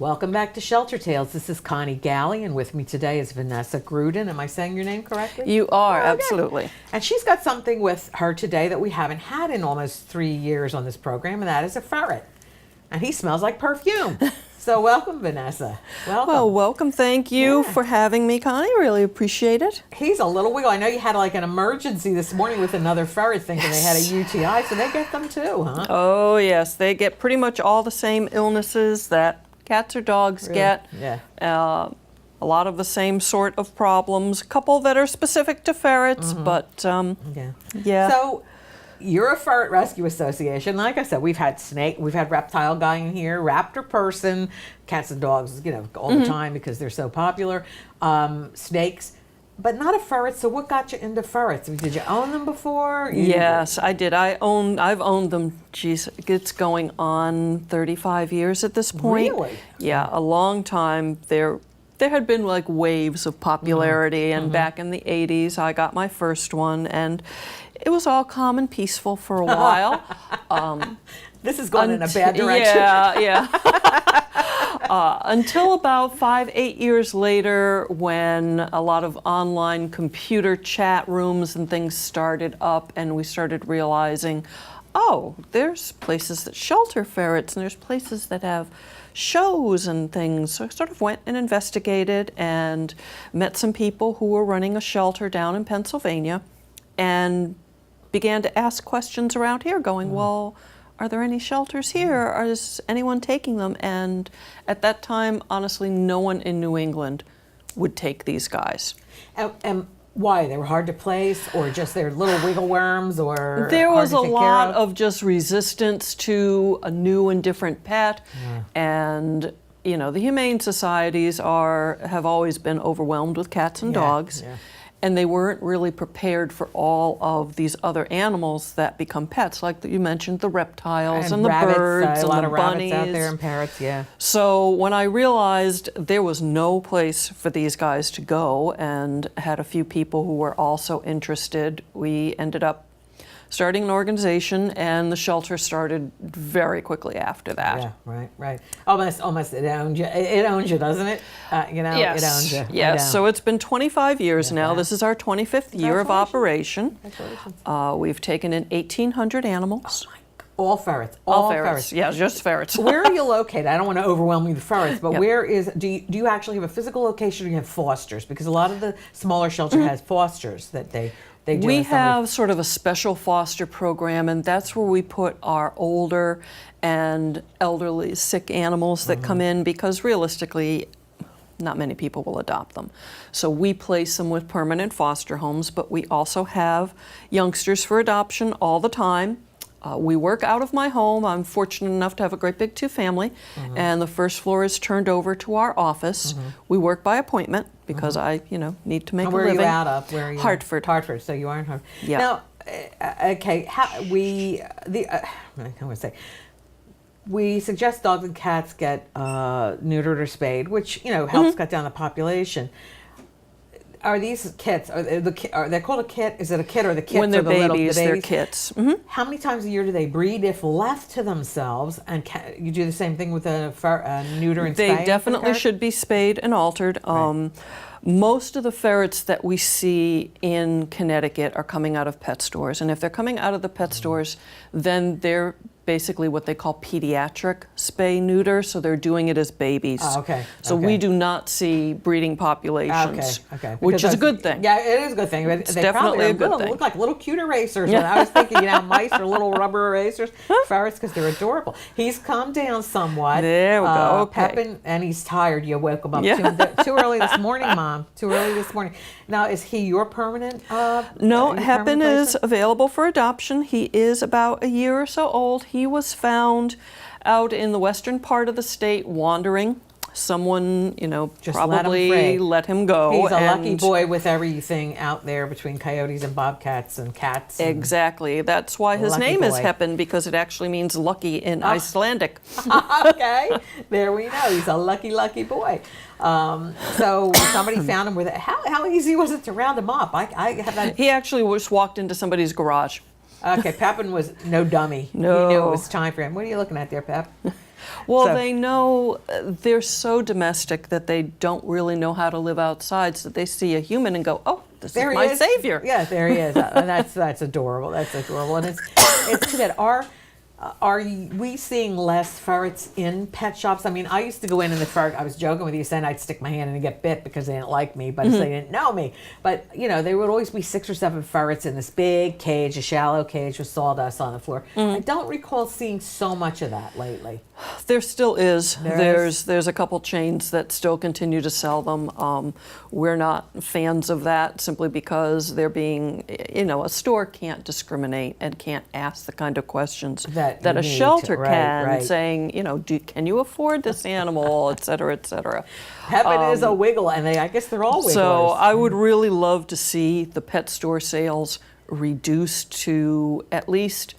Welcome back to Shelter Tales. This is Connie Galley, and with me today is Vanessa Gruden. Am I saying your name correctly? You are, Okay. absolutely. And she's got something with her today that we haven't had in almost 3 years on this program, and that is a ferret. And he smells like perfume. So welcome, Vanessa. Welcome. Well, welcome. Thank you Yeah. for having me, Connie. Really appreciate it. He's a little wiggle. I know you had like an emergency this morning with another ferret thinking they had a UTI, so they get them too, huh? Oh, yes. They get pretty much all the same illnesses that cats or dogs get. Yeah. A lot of the same sort of problems. A couple that are specific to ferrets, but yeah. So you're a Ferret Rescue Association. Like I said, we've had snake, we've had reptile guy in here, raptor person, cats and dogs, all the time because they're so popular. Snakes, but not a ferret. So what got you into ferrets? Did you own them before? Yes, I did. I've owned them, geez, it's going on 35 years at this point. Really? Yeah, a long time. There had been like waves of popularity, and back in the 80s, I got my first one, and it was all calm and peaceful for a while. This is going in a bad direction. Yeah. Until about 5-8 years later, when a lot of online computer chat rooms and things started up, and we started realizing, oh, there's places that shelter ferrets, and there's places that have shows and things. So I sort of went and investigated and met some people who were running a shelter down in Pennsylvania, and began to ask questions around here, going, well, are there any shelters here? Is anyone taking them? And at that time, honestly, no one in New England would take these guys. And why? They were hard to place, or just they're little wiggle worms, or there was a hard to take care lot of? of just resistance to a new and different pet. And the humane societies have always been overwhelmed with cats and dogs. Yeah. And they weren't really prepared for all of these other animals that become pets, like you mentioned, the reptiles and the rabbits, birds a and lot the of bunnies. rabbits out there and parrots, yeah. So when I realized there was no place for these guys to go, and had a few people who were also interested, we ended up starting an organization, and the shelter started very quickly after that. Yeah, right. Almost it owns you. It owns you, doesn't it? Yes. It owns you. Yes. So it's been 25 years now. Wow. This is our 25th year of operation. Congratulations. We've taken in 1,800 animals. All ferrets. All ferrets. Yeah, just ferrets. Where are you located? I don't want to overwhelm you with ferrets, but do you actually have a physical location, or do you have fosters? Because a lot of the smaller shelter has fosters that they do. We have sort of a special foster program, and that's where we put our older and elderly sick animals that come in, because realistically, not many people will adopt them. So we place them with permanent foster homes, but we also have youngsters for adoption all the time. We work out of my home. I'm fortunate enough to have a great big two-family, and the first floor is turned over to our office. We work by appointment because I, need to make a living. Where are you out of? Where are you? Hartford. Hartford. So you are in Hartford. Yeah. Now, okay. We suggest dogs and cats get neutered or spayed, which helps cut down the population. Are these kits? Are they called a kit? Is it a kit, or the kits? When they're are the babies, little, they're kits. How many times a year do they breed if left to themselves? And you do the same thing with a neuter and spay? They definitely should be spayed and altered. Most of the ferrets that we see in Connecticut are coming out of pet stores. And if they're coming out of the pet stores, then they're basically what they call pediatric spay neuter, so they're doing it as babies. Oh, okay. So we do not see breeding populations, which is a good thing. Yeah, it is a good thing. But It's they definitely probably a good thing. look like little cute erasers. And I was thinking, mice are little rubber erasers. Ferrets, because they're adorable. He's calmed down somewhat. There we go. Okay. Pepin, and he's tired. You woke him up too early this morning, Mom. Too early this morning. Now, is he your permanent? No, Pepin is available for adoption. He is about a year or so old. He was found out in the western part of the state wandering. Someone, Just probably let him go. He's a lucky boy with everything out there between coyotes and bobcats and cats. Exactly. That's why his name is Pepin, because it actually means lucky in Icelandic. Okay, there we know. He's a lucky boy. So somebody found him with it. How easy was it to round him up? I have that. He actually just walked into somebody's garage. Okay, Pepin was no dummy. No. He knew it was time for him. What are you looking at there, Pep? Well, So- they know they're so domestic that they don't really know how to live outside, so they see a human and go, oh, this There is he my is. savior. Yeah, there he is. That's adorable. That's adorable, and it's too bad. Are we seeing less ferrets in pet shops? I mean, I used to go in and the ferret. I was joking with you saying I'd stick my hand in and get bit because they didn't like me, but they didn't know me. But there would always be 6 or 7 ferrets in this big cage, a shallow cage with sawdust on the floor. I don't recall seeing so much of that lately. There still is. There is? There's a couple chains that still continue to sell them. We're not fans of that simply because they're being, a store can't discriminate and can't ask the kind of questions that you a need shelter to. can, Right. saying, can you afford this animal, et cetera, et cetera. Heaven is a wiggle, and I guess they're all wigglers. So I would really love to see the pet store sales reduced to at least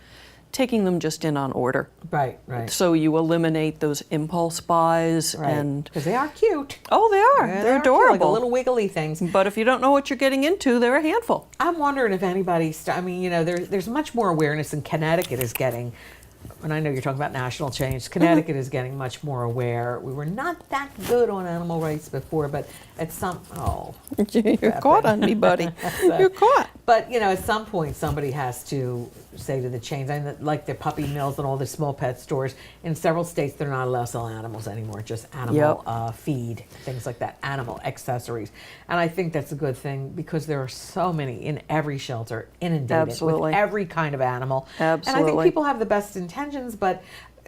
taking them just in on order. Right. So you eliminate those impulse buys Right. Because they are cute. Oh, they are. Yeah, they're cute, like adorable. little wiggly things. But if you don't know what you're getting into, they're a handful. I'm wondering if anybody, there's much more awareness in Connecticut is getting, and I know you're talking about national change, Connecticut is getting much more aware. We were not that good on animal rights before, but at You're caught on me, buddy. You're caught. But, at some point somebody has to say to the chains, and like the puppy mills and all the small pet stores, in several states they're not allowed to sell animals anymore, just animal feed, things like that, animal accessories. And I think that's a good thing because there are so many in every shelter inundated Absolutely. with every kind of animal. Absolutely. And I think people have the best intentions, but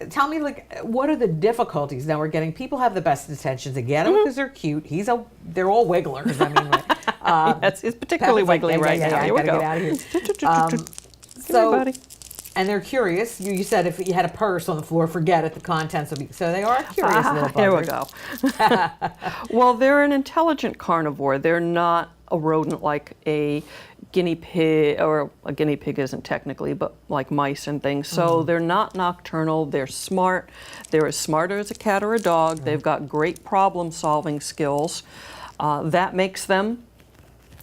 tell me, what are the difficulties? Now we're getting, people have the best intentions. They get them because they're cute. They're all wigglers. I mean, Yes, he's particularly wiggly right now. I Here we gotta go. get out of here. Come here, buddy. And they're curious. You said if you had a purse on the floor, forget it. The contents would be. So they are curious little buggers. Here we go. Well, they're an intelligent carnivore. They're not a rodent like a guinea pig, or a guinea pig isn't technically, but like mice and things. So they're not nocturnal. They're smart. They're as smart as a cat or a dog. They've got great problem-solving skills. That makes them,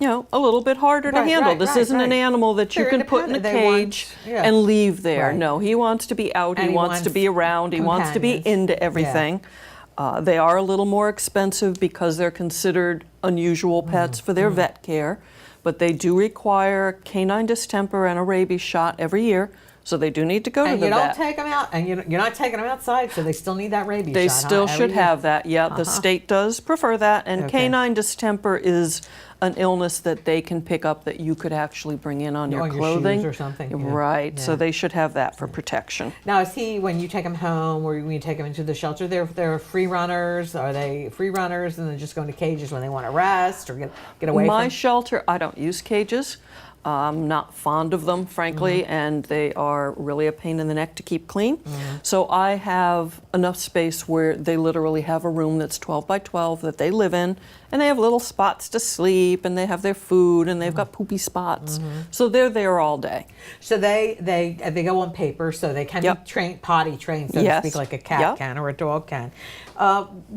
a little bit harder to handle. This isn't an animal that you They're can put in a independent. cage Yeah. and leave there. Right. No, he wants to be out. And He wants to be around. He wants to be companions. into everything. They are a little more expensive because they're considered unusual pets for their vet care, but they do require canine distemper and a rabies shot every year, so they do need to go to And the you don't vet. take them out, and you're not taking them outside, so they still need that rabies They shot. huh? still Every should year. have that. Yeah, the state does prefer that, and Okay. canine distemper is an illness that they can pick up that you could actually bring in on your On your clothing. shoes or something, yeah. Right, so Yeah. they should have that for protection. Now, is he, when you take them home or when you take them into the shelter, they're free runners? Are they free runners and then just go into cages when they want to rest or get away My from? shelter, I don't use cages. I'm not fond of them, frankly, and they are really a pain in the neck to keep clean. So I have enough space where they literally have a room that's 12 by 12 that they live in, and they have little spots to sleep, and they have their food, and they've got poopy spots. So they're there all day. So they go on paper, so they can Yep. be potty trained, so Yes. to speak, like a cat Yep. can or a dog can.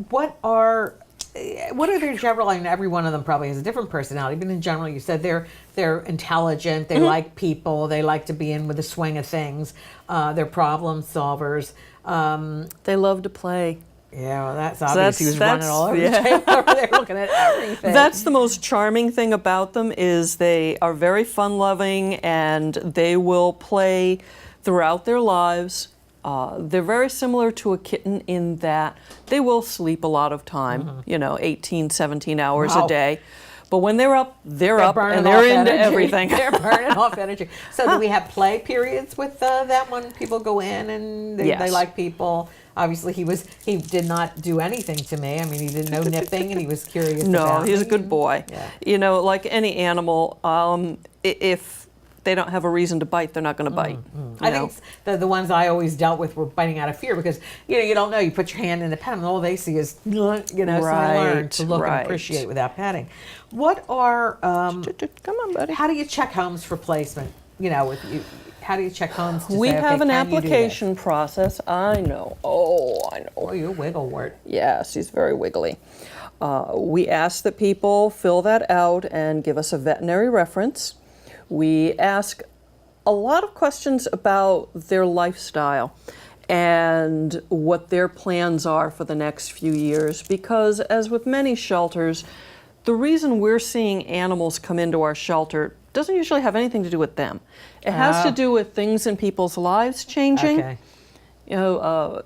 What are their general? I mean, every one of them probably has a different personality, but in general, you said they're intelligent. They like people. They like to be in with the swing of things. They're problem solvers. They love to play. Yeah, well, that's obvious. He was running that's- all over yeah. the table over there looking at everything. That's the most charming thing about them is they are very fun-loving and they will play throughout their lives. They're very similar to a kitten in that they will sleep a lot of time, 18, 17 hours Wow. a day. But when they're up, they're up burning and they're off into energy. everything. They're burning off energy. So do we have play periods with that when people go in and they Yes. like people? Obviously, he did not do anything to me. I mean, he did no nipping, and he was curious. No, about he's a me. good boy. Yeah. Like any animal, if they don't have a reason to bite, they're not going to bite. I think it's the ones I always dealt with were biting out of fear because you don't know. You put your hand in the pen, and all they see is So I learned to look and appreciate without petting. What are Come on, buddy. how do you check homes for placement? How do you check homes? To We say, have okay, an can you do this? application process. I know. Oh, I know. Oh, you wigglewort. Yes, he's very wiggly. We ask that people fill that out and give us a veterinary reference. We ask a lot of questions about their lifestyle. and what their plans are for the next few years. Because as with many shelters, the reason we're seeing animals come into our shelter doesn't usually have anything to do with them. It has to do with things in people's lives changing. Okay. You know,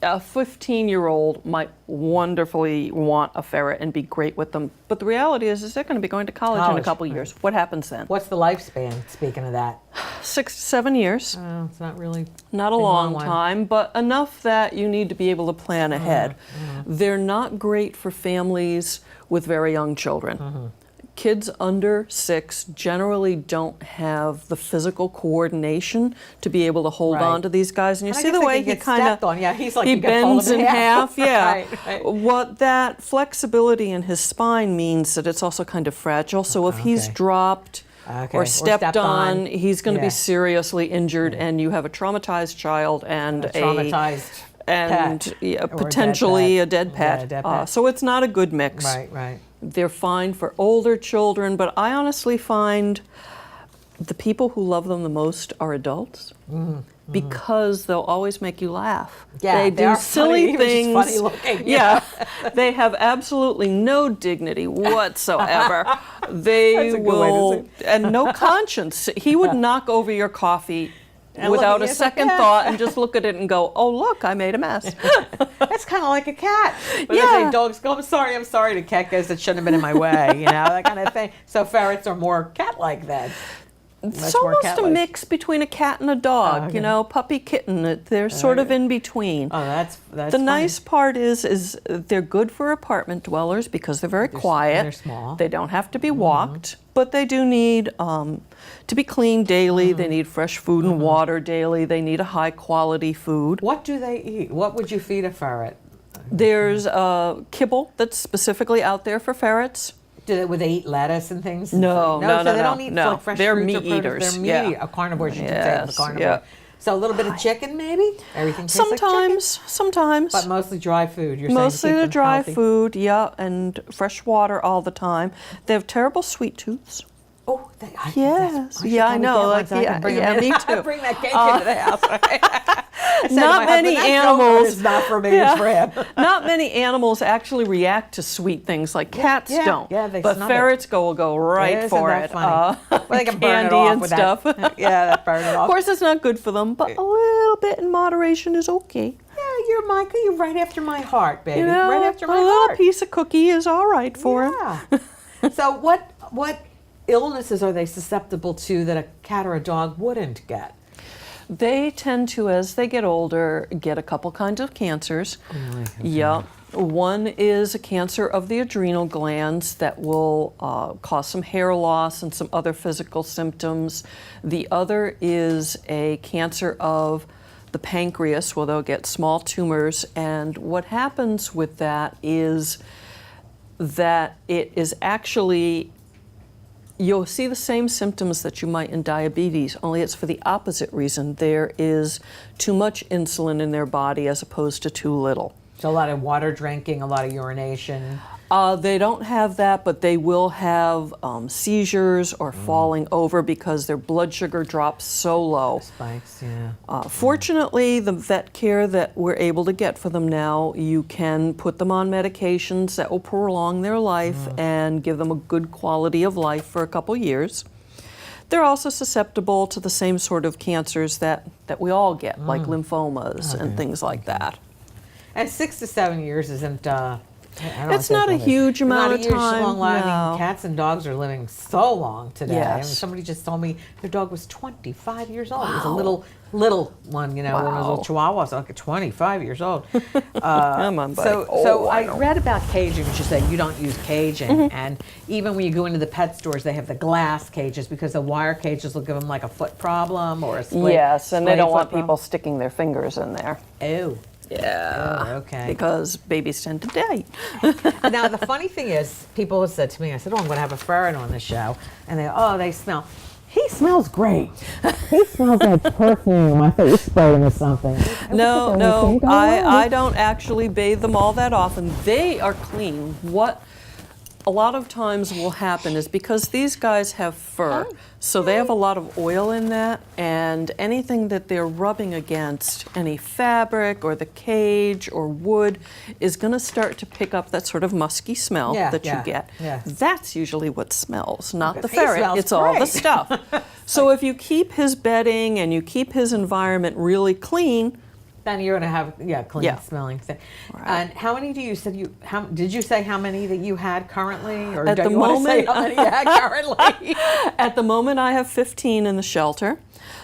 a 15-year-old might wonderfully want a ferret and be great with them, but the reality is they're going to be going to college in a couple years. What happens then? What's the lifespan, speaking of that? 6 to 7 years. Oh, it's not really Not a big long one. time, but enough that you need to be able to plan ahead. They're not great for families with very young children. Kids under 6 generally don't have the physical coordination to be able to hold Right. on to these guys. And you And I see guess the they way can he get kind stepped of on. Yeah, he's like he you can fold bends him in half. Yeah. Right. What that flexibility in his spine means that it's also kind of fragile. So if he's Okay. dropped Okay. or stepped on, he's going to Yeah. be seriously injured, and you have a traumatized child and A traumatized and pet. yeah, Or a dead potentially pet. a dead Yeah, pet. a dead pet. So it's not a good mix. Right. They're fine for older children, but I honestly find the people who love them the most are adults. Because they'll always make you laugh. Yeah, they they do are silly funny, things. even just funny looking, Yeah, they have absolutely no dignity whatsoever. They That's a good way to will, and no conscience. He would knock over your coffee And without look a at you, second yeah. thought and just look at it and go, "Oh, look, I made a mess." That's kind of like a cat. But Yeah. yeah. Dogs go, I'm sorry. The cat goes, it shouldn't have been in my way, that kind of thing. So ferrets are more cat-like then. It's almost a mix between a cat and a dog, Oh, okay. puppy kitten. They're sort of in between. Oh, that's The funny. nice part is they're good for apartment dwellers because they're very quiet. they're small. They don't have to be walked, but they do need to be cleaned daily. They need fresh food and water daily. They need a high quality food. What do they eat? What would you feed a ferret? There's kibble that's specifically out there for ferrets. Would they eat lettuce and things? No, so they don't eat no. like fresh They're fruits or meat produce. eaters, They're meat yeah. eaters. Carnivores, you should say, Yes, the carnivore. yeah. So a little bit of chicken, maybe? Everything tastes like chicken? Sometimes. But mostly dry food. You're saying to Mostly keep the them dry healthy. food, yeah, and fresh water all the time. They have terrible sweet tooths. Oh, Yes. Yeah, I know, like, yeah, me too. Bring that cake into the house. I say to Not my many husband, "That yogurt animals- is not for me, Yeah. it's for him." Not many animals actually react to sweet things like cats yeah, don't. yeah, they but snub it. ferrets will go right Isn't for that it. funny? Well, they can burn it candy off and with stuff. That. Yeah, that burn it off. Of course, it's not good for them, but a little bit in moderation is okay. Yeah, you're Micah. You're right after my heart, baby. You know, right after a my little heart. piece of cookie is all right for them. Yeah. So what illnesses are they susceptible to that a cat or a dog wouldn't get? They tend to, as they get older, get a couple kinds of cancers. Really? Yeah. One is a cancer of the adrenal glands that will cause some hair loss and some other physical symptoms. The other is a cancer of the pancreas, where they'll get small tumors. And what happens with that is that it is actually, you'll see the same symptoms that you might in diabetes, only it's for the opposite reason. There is too much insulin in their body as opposed to too little. So a lot of water drinking, a lot of urination. They don't have that, but they will have seizures or falling over because their blood sugar drops so low. Spikes, yeah. Fortunately, the vet care that we're able to get for them now, you can put them on medications that will prolong their life and give them a good quality of life for a couple years. They're also susceptible to the same sort of cancers that we all get, like lymphomas and things like that. And 6 to 7 years isn't. I don't It's know not a if huge amount not of a huge time, long life. I no. mean, cats and dogs are living so long today. I mean, Yes. somebody just told me their dog was 25 years old. It was a little one, one of those little chihuahuas, like 25 years old. Come on, buddy. So I know. read about caging, which you say you don't use caging, and even when you go into the pet stores, they have the glass cages because the wire cages will give them like a foot problem or a split. Yes, and they splayed don't foot want problem. people sticking their fingers in there. Oh. Yeah. Oh, okay. Because babies tend to die. Now the funny thing is, people have said to me, I said, "Oh, I'm going to have a ferret on the show," and they smell. He smells great. He smells like perfume. I thought you sprayed him with something. No, I don't actually bathe them all that often. They are clean. What a lot of times will happen is because these guys have fur, so they have a lot of oil in that, and anything that they're rubbing against, any fabric or the cage or wood, is going to start to pick up that sort of musky smell that you get. Yeah. That's usually what smells, not the He ferret. smells It's all the great. stuff. So if you keep his bedding and you keep his environment really clean, then you're going to have clean smelling thing. Right. And how many do you said you did you say how many that you had currently, or At do the you want to say moment- how many you had currently? at the moment I have 15 in the shelter.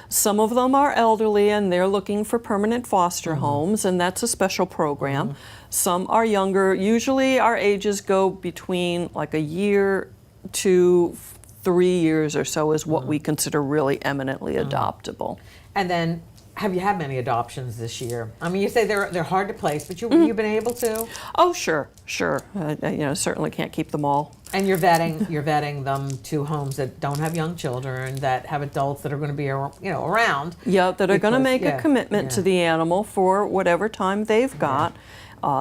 Some of them are elderly and they're looking for permanent foster homes, and that's a special program. Some are younger. Usually our ages go between like a year to 3 years or so is what we consider really eminently adoptable. And then, have you had many adoptions this year? I mean, you say they're hard to place, but you've been able to, Oh, sure. Certainly can't keep them all. and you're vetting them to homes that don't have young children, that have adults that are going to be around. Yeah, that are going to Because- make a commitment to the animal for whatever time they've got,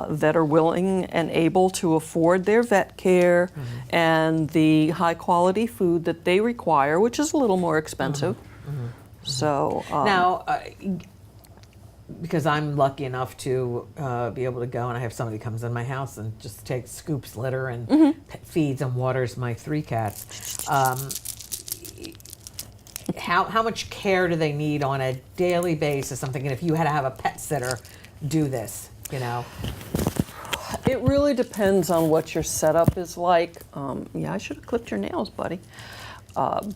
that are willing and able to afford their vet care and the high quality food that they require, which is a little more expensive. So Now, because I'm lucky enough to be able to go, and I have somebody comes in my house and just takes scoops litter and feeds and waters my 3 cats. How much care do they need on a daily basis? I'm thinking if you had to have a pet sitter do this, it really depends on what your setup is like. I should have clipped your nails, buddy,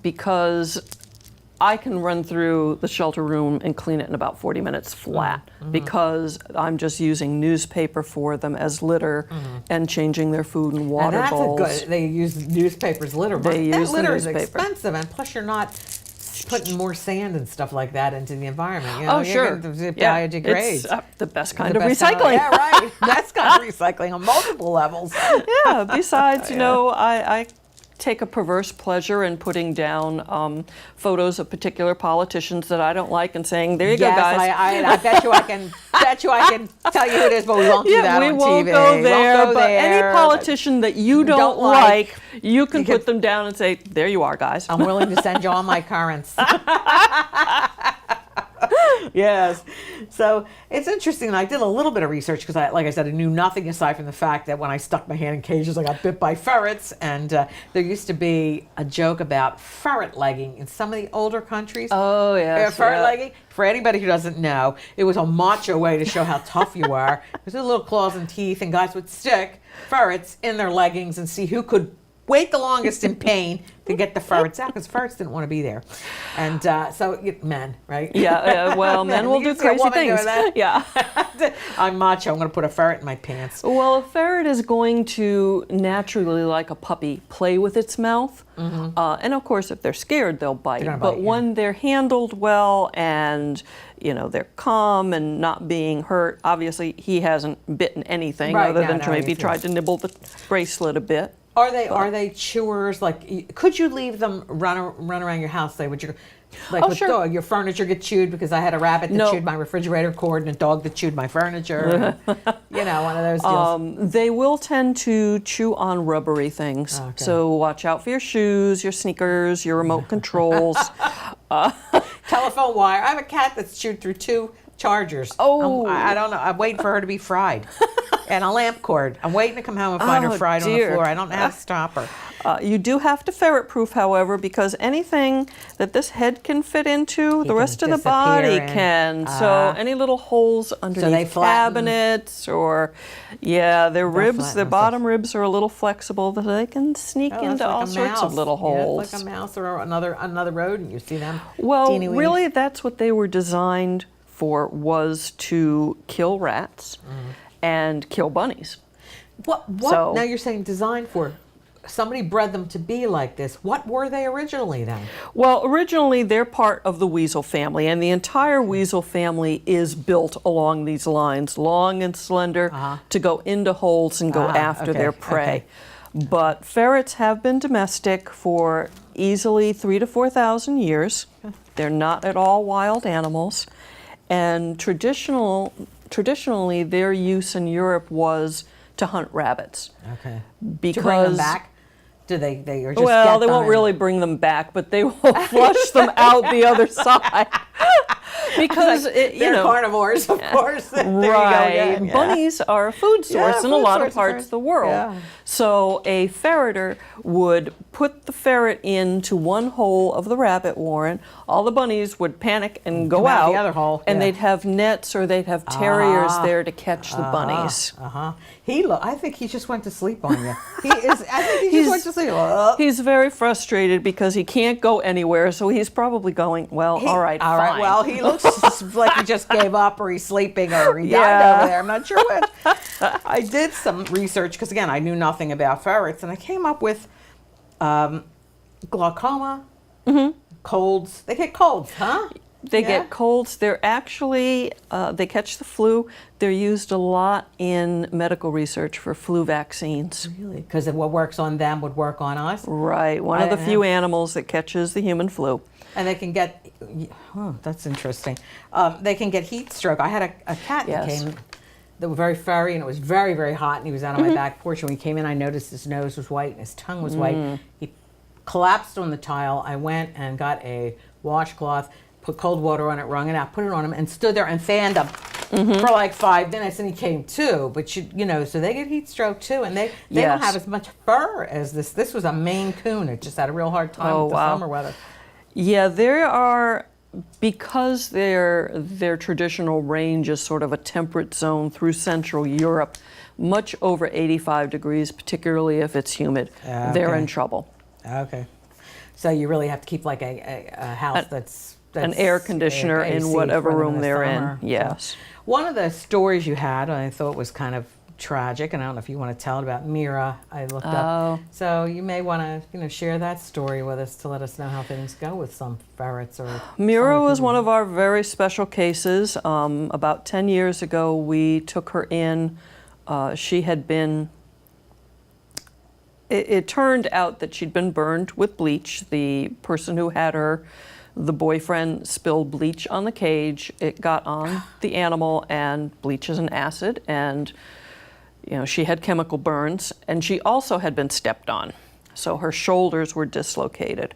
because I can run through the shelter room and clean it in about 40 minutes flat because I'm just using newspaper for them as litter and changing their food and water and that's bowls. a good. They use newspapers litter. They that use the litter is newspaper. expensive, and plus you're not putting more sand and stuff like that into the environment. Oh, You're sure. gonna Yeah, biodegrade. it's the best kind The of best kind recycling. yeah, right. That's kind of recycling on multiple levels. Yeah, besides, I take a perverse pleasure in putting down photos of particular politicians that I don't like and saying, there you go, guys. I bet you I can tell you who it is, but we won't do that we on won't TV. go there, Won't go but there. any politician that you don't like, you can put them down and say, there you are, guys. I'm willing to send you all my currents. Yes. So it's interesting. I did a little bit of research because, like I said, I knew nothing aside from the fact that when I stuck my hand in cages, I got bit by ferrets. And there used to be a joke about ferret legging in some of the older countries. Oh, yes. Ferret legging, for anybody who doesn't know, it was a macho way to show how tough you are. There's little claws and teeth, and guys would stick ferrets in their leggings and see who could wait the longest in pain to get the ferrets out, because ferrets didn't want to be there. And men, right? Yeah, well, men will You do see a crazy woman doing things. that? Yeah. I'm macho. I'm going to put a ferret in my pants. Well, a ferret is going to naturally, like a puppy, play with its mouth. And of course, if they're scared, they'll bite. They're gonna But bite, when they're handled well and they're calm and not being hurt, obviously he hasn't bitten anything other than to maybe tried to nibble the bracelet a bit. Are they chewers? Like, could you leave them run around your house? Would you, like with sure. dog, your furniture get chewed? Because I had a rabbit that chewed my refrigerator cord and a dog that chewed my furniture. One of those deals. They will tend to chew on rubbery things. Okay. So watch out for your shoes, your sneakers, your remote controls. Telephone wire. I have a cat that's chewed through 2 chargers. Oh. I don't know. I'm waiting for her to be fried. And a lamp cord. I'm waiting to come home and find her fried on the dear. floor. I don't know how to stop her. You do have to ferret proof, however, because anything that this head can fit into, the can rest of the disappear body in. can. So any little holes underneath flatten. cabinets or, their ribs, flatten their themselves. bottom ribs are a little flexible, so they can sneak Oh, that's into like all a sorts of mouse. little holes. It's like a mouse or another rodent. You see them. Well, teeny weenies. really, that's what they were designed for, was to kill rats and kill bunnies. What? So- Now you're saying designed for? Somebody bred them to be like this. What were they originally then? Well, originally they're part of the weasel family, and the entire weasel family is built along these lines, long and slender, to go into holes and go after their prey. But ferrets have been domestic for easily 3,000 to 4,000 years. They're not at all wild animals, and traditionally their use in Europe was to hunt rabbits. Okay. Because To bring them back? Do they or just Well, get they them won't and- really bring them back, but they will flush them out the other side. Because, they're carnivores, of course. There you go right. again. Yeah. Bunnies are a food source in a food lot source, of parts of the world. Yeah. So a ferreter would put the ferret into one hole of the rabbit warren. All the bunnies would panic and go Come out out. the other hole, And yeah. they'd have nets or they'd have terriers there to catch the bunnies. I think he just went to sleep on you. I think he just went to sleep. He's very frustrated because he can't go anywhere, so he's probably going, well, all right, fine. Well, he looks like he just gave up, or he's sleeping, or he died Yeah. over there. I'm not sure which. I did some research because, again, I knew nothing about ferrets, and I came up with glaucoma, colds. They get colds, huh? They Yeah. get colds. They're actually, they catch the flu. They're used a lot in medical research for flu vaccines. Really? Because what works on them would work on us. Right, one of the few animals that catches the human flu. And they can get, that's interesting. They can get heat stroke. I had a cat that Yes. came that was very furry, and it was very, very hot, and he was out on my back porch. And when he came in, I noticed his nose was white and his tongue was white. He collapsed on the tile. I went and got a washcloth, put cold water on it, wrung it out, put it on him, and stood there and fanned him for like 5 minutes, and he came to. But so they get heat stroke too, and they don't Yes. have as much fur as this. This was a Maine Coon. It just had a real hard time with the summer weather. Yeah, there are, because their traditional range is sort of a temperate zone through Central Europe, much over 85 degrees, particularly if it's humid, they're in trouble. Okay. So you really have to keep like a house that's An air conditioner AC in whatever for them room the they're summer. in, yes. One of the stories you had, I thought was kind of tragic, and I don't know if you want to tell it about Mira. I looked up. So you may want to, share that story with us to let us know how things go with some ferrets or. Mira was one of our very special cases. About 10 years ago, we took her in. She had been. It turned out that she'd been burned with bleach. The person who had her, the boyfriend, spilled bleach on the cage. It got on the animal, and bleach is an acid, and she had chemical burns, and she also had been stepped on. So her shoulders were dislocated.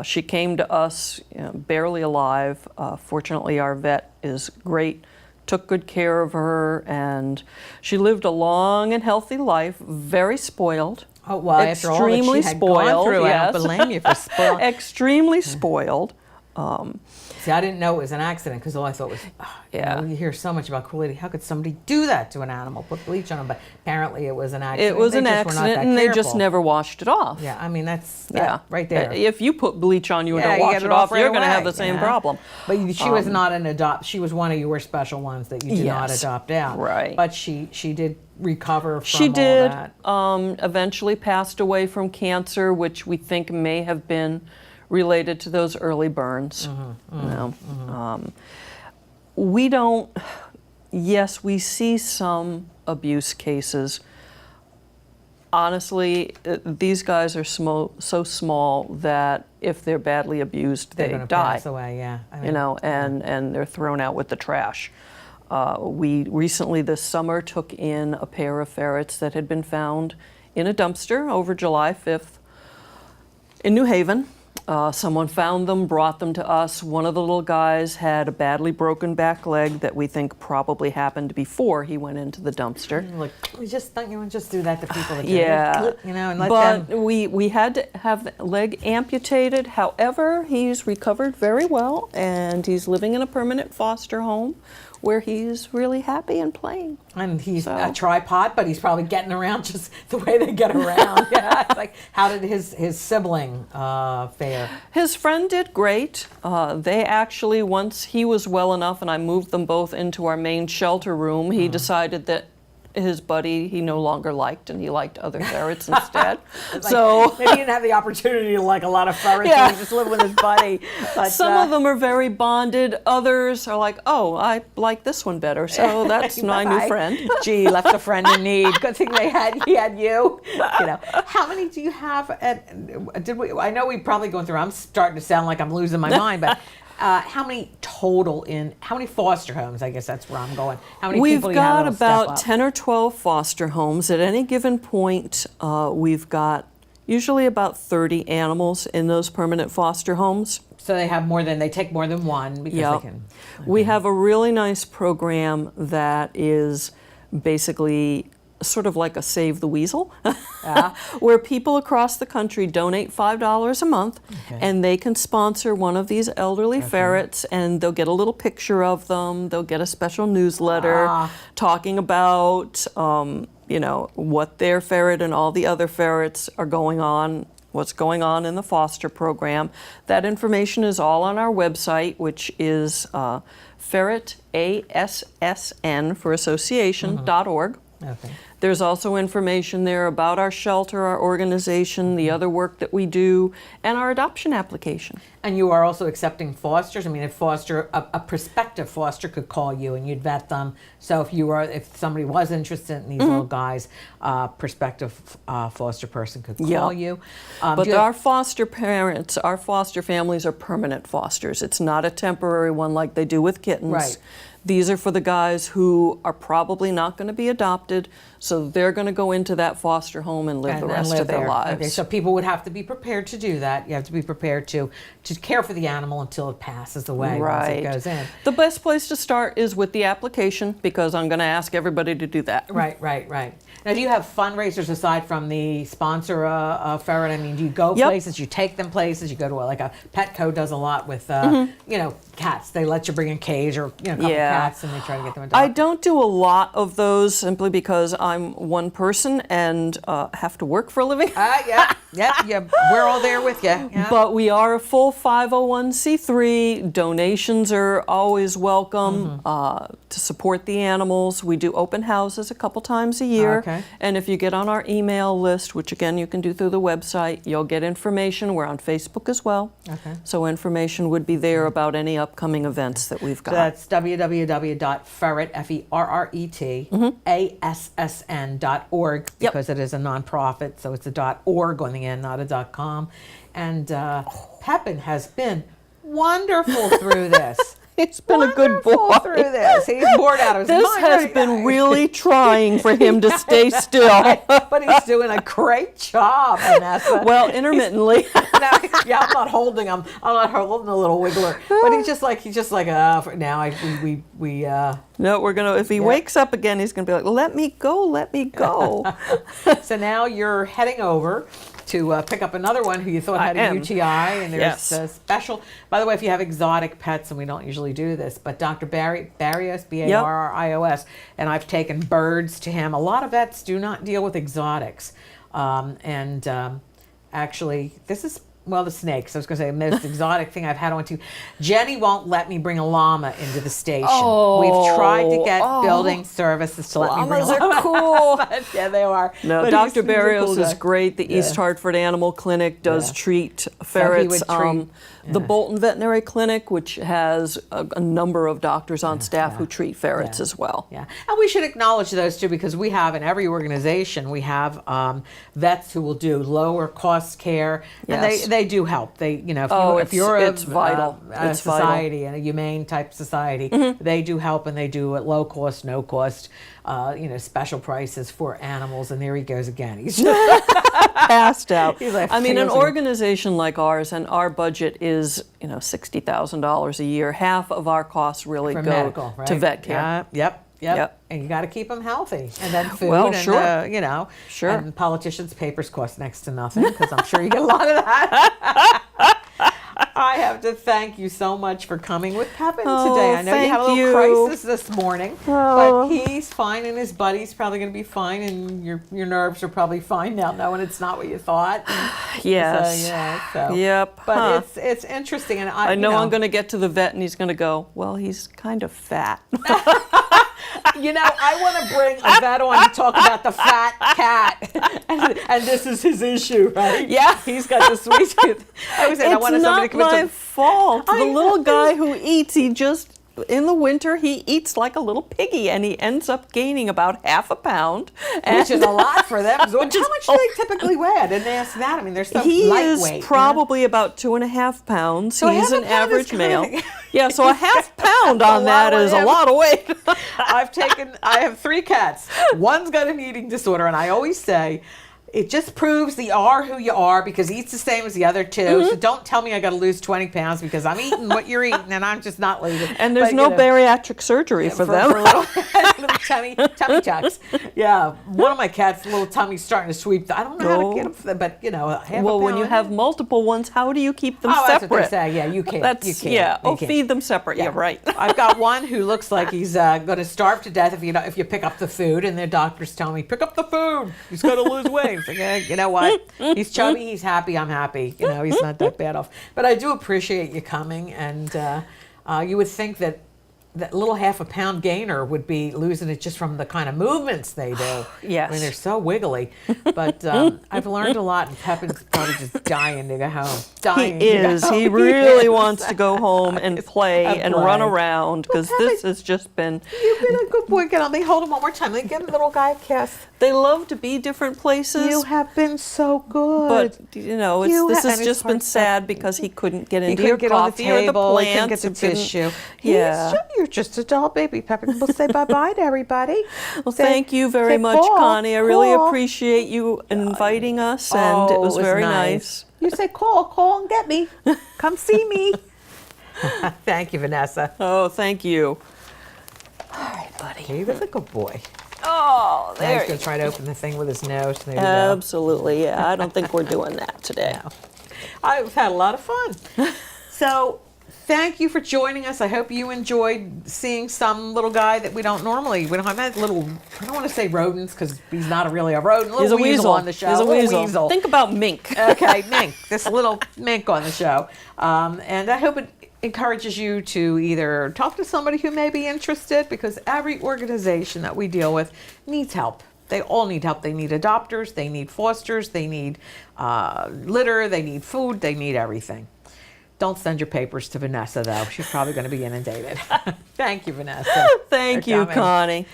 She came to us barely alive. Fortunately, our vet is great, took good care of her, and she lived a long and healthy life, very spoiled. Oh, well, after all that extremely she had spoiled, gone through, yes. I don't blame you for spoiled. Extremely spoiled. See, I didn't know it was an accident because all I thought was, you hear so much about cruelty. How could somebody do that to an animal, put bleach on them? But apparently it was an accident. It was They an just were not accident, that and they just careful. never washed it off. Yeah, I mean, that's right there. If you put bleach on you and Yeah, don't you wash get it it off, off you're right going to have away, the same yeah. problem. But she was not an adopt. She was one of your special ones that you did not Yes, adopt out. right. But she did recover from She did. all that. Eventually passed away from cancer, which we think may have been related to those early burns. We don't. Yes, we see some abuse cases. Honestly, these guys are so small that if they're badly abused, They're they gonna die. pass away, yeah. I mean, And they're thrown out with the trash. We recently this summer took in a pair of ferrets that had been found in a dumpster over July 5th in New Haven. Someone found them, brought them to us. One of the little guys had a badly broken back leg that we think probably happened before he went into the dumpster. Look, don't you just do that to people that do Yeah, it? And let but them. we had to have the leg amputated. However, he's recovered very well, and he's living in a permanent foster home where he's really happy and playing. And he's a tripod, but he's probably getting around just the way they get around. Yeah, it's like, how did his sibling fare? His friend did great. They actually, once he was well enough and I moved them both into our main shelter room, he decided that his buddy he no longer liked, and he liked other ferrets instead. So maybe he didn't have the opportunity to like a lot of ferrets, Yeah. so he just lived with his buddy. But, some of them are very bonded. Others are like, oh, I like this one better, so that's my new Bye. friend. Gee, left a friend in need. Good thing he had you. How many do you have? I know we probably going through. I'm starting to sound like I'm losing my mind, but. How many foster homes? I guess that's where I'm going. How many We've people you have got that'll step about up? 10 or 12 foster homes. At any given point, we've got usually about 30 animals in those permanent foster homes. So they take more than one because Yep. they can. We have a really nice program that is basically sort of like a Save the Weasel, where people across the country donate $5 a month, and they can sponsor one of these elderly ferrets, and they'll get a little picture of them. They'll get a special newsletter talking about, what their ferret and all the other ferrets are going on, what's going on in the foster program. That information is all on our website, which is Ferret, ASSN for association.org. Okay. There's also information there about our shelter, our organization, the other work that we do, and our adoption application. And you are also accepting fosters. I mean, a prospective foster could call you and you'd vet them. So if somebody was interested in these little guys, prospective foster person could call you. But our foster parents, our foster families are permanent fosters. It's not a temporary one like they do with kittens. Right. These are for the guys who are probably not going to be adopted, so they're going to go into that foster home and live the rest of their lives. Okay, so people would have to be prepared to do that. You have to be prepared to care for the animal until it passes away once it goes in. The best place to start is with the application, because I'm going to ask everybody to do that. Right. Now, do you have fundraisers aside from the sponsor ferret? I mean, do you go places? You take them places? You go to like a Petco does a lot with cats. They let you bring a cage or a couple cats, and they try to get them adopted. I don't do a lot of those simply because I'm one person and have to work for a living. We're all there with you. Yeah. But we are a full 501c3. Donations are always welcome to support the animals. We do open houses a couple times a year. Okay. And if you get on our email list, which again you can do through the website, you'll get information. We're on Facebook as well. Okay. So information would be there about any upcoming events that we've got. So that's www.ferret, FERRET, because it is a nonprofit, so it's a .org on the end, not a .com. And Pepin has been wonderful through this. He's been a good boy through this. He's bored out of his mind. This has been really trying for him to stay still. But he's doing a great job, Vanessa. Well, intermittently. I'm not holding him. I'm not holding a little wiggler. But he's just like now. No, we're gonna. If he wakes up again, he's gonna be like, "Let me go, let me go." So now you're heading over to pick up another one who you thought had a UTI, and there's a special. By the way, if you have exotic pets, and we don't usually do this, but Dr. Barrios, Barrios, and I've taken birds to him. A lot of vets do not deal with exotics, actually, this is. Well, the snakes. I was going to say the most exotic thing I've had on to. Jenny won't let me bring a llama into the station. We've tried to get building services to let me bring a llama. Llamas are cool. Yeah, they are. No, but Dr. Barrios is great. The East Hartford Animal Clinic does treat ferrets. The Bolton Veterinary Clinic, which has a number of doctors on staff who treat ferrets as well. Yeah, and we should acknowledge those too, because we have in every organization we have vets who will do lower cost care, and they do help. They if you're it's vital. A it's society vital. and a humane type society, they do help, and they do at low cost, no cost. Special prices for animals, and there he goes again. He's just passed out. Like, I mean, an organization like ours, and our budget is $60,000 a year. Half of our costs really go medical, right? to vet care. Yep. And you got to keep them healthy, and then food. Well, and, sure. Sure. And politicians' papers cost next to nothing, because I'm sure you get a lot of that. I have to thank you so much for coming with Pepin today. I know you had a little crisis this morning, but he's fine, and his buddy's probably going to be fine, and your nerves are probably fine now, knowing it's not what you thought. Yes. Yep. But it's interesting, and I know I'm going to get to the vet, and he's going to go, well, he's kind of fat. I want to bring a vet on to talk about the fat cat, and this is his issue, right? Yeah, he's got the sweet tooth. I wanted somebody to come It's not my fault. The little guy who eats, in the winter, he eats like a little piggy, and he ends up gaining about half a pound. Which is a lot for them. How much do they typically weigh? I didn't ask that. I mean, they're so lightweight. He is probably about 2.5 pounds. So he's an average male. Yeah, so a half pound on that is a lot of weight. I have 3 cats. One's got an eating disorder, and I always say, it just proves that you are who you are because he eats the same as the other two. So don't tell me I got to lose 20 pounds because I'm eating what you're eating and I'm just not losing. And there's no bariatric surgery for them. For little tummy tucks. Yeah, one of my cats' little tummy's starting to sweep. I don't know how to get them, but half a well, when pound. you have multiple ones, how do you keep them That's separate? what they say. Yeah, you can't. You can't. Yeah. You can't. Feed them separate. Yeah, right. I've got one who looks like he's going to starve to death if you pick up the food, and their doctors tell me pick up the food. He's going to lose weight. It's like, you know what? He's chubby. He's happy. I'm happy. He's not that bad off. But I do appreciate you coming, and you would think that little half a pound gainer would be losing it just from the kind of movements they do. Yes. I mean, they're so wiggly. But I've learned a lot, and Pepin's probably just dying to go home. He is. He really wants to go home and play and run around because this has just been. You've been a good boy. Let me hold him one more time. Let me give the little guy a kiss. They love to be different places. You have been so good. But, this has just been sad because he couldn't get into your get coffee on the table, or the he couldn't plants. get the tissue. Yeah. You're just a doll baby, Pepin. We'll say bye-bye to everybody. Well, thank you very much, Connie. I really appreciate you inviting us, and it was very nice. You say call and get me. Come see me. Thank you, Vanessa. Oh, thank you. All right, buddy. He was a good boy. Oh, there. He's going to try to open the thing with his nose. There you go. Absolutely, yeah. I don't think we're doing that today. No. I've had a lot of fun. So, thank you for joining us. I hope you enjoyed seeing some little guy that we don't have that little, I don't want to say rodents because he's not really a rodent. He's a weasel on the show. He's a weasel. Think about mink. Okay, mink. This little mink on the show. And I hope it encourages you to either talk to somebody who may be interested because every organization that we deal with needs help. They all need help. They need adopters. They need fosters. They need litter. They need food. They need everything. Don't send your papers to Vanessa, though. She's probably going to be inundated. Thank you, Vanessa. Thank you, Connie.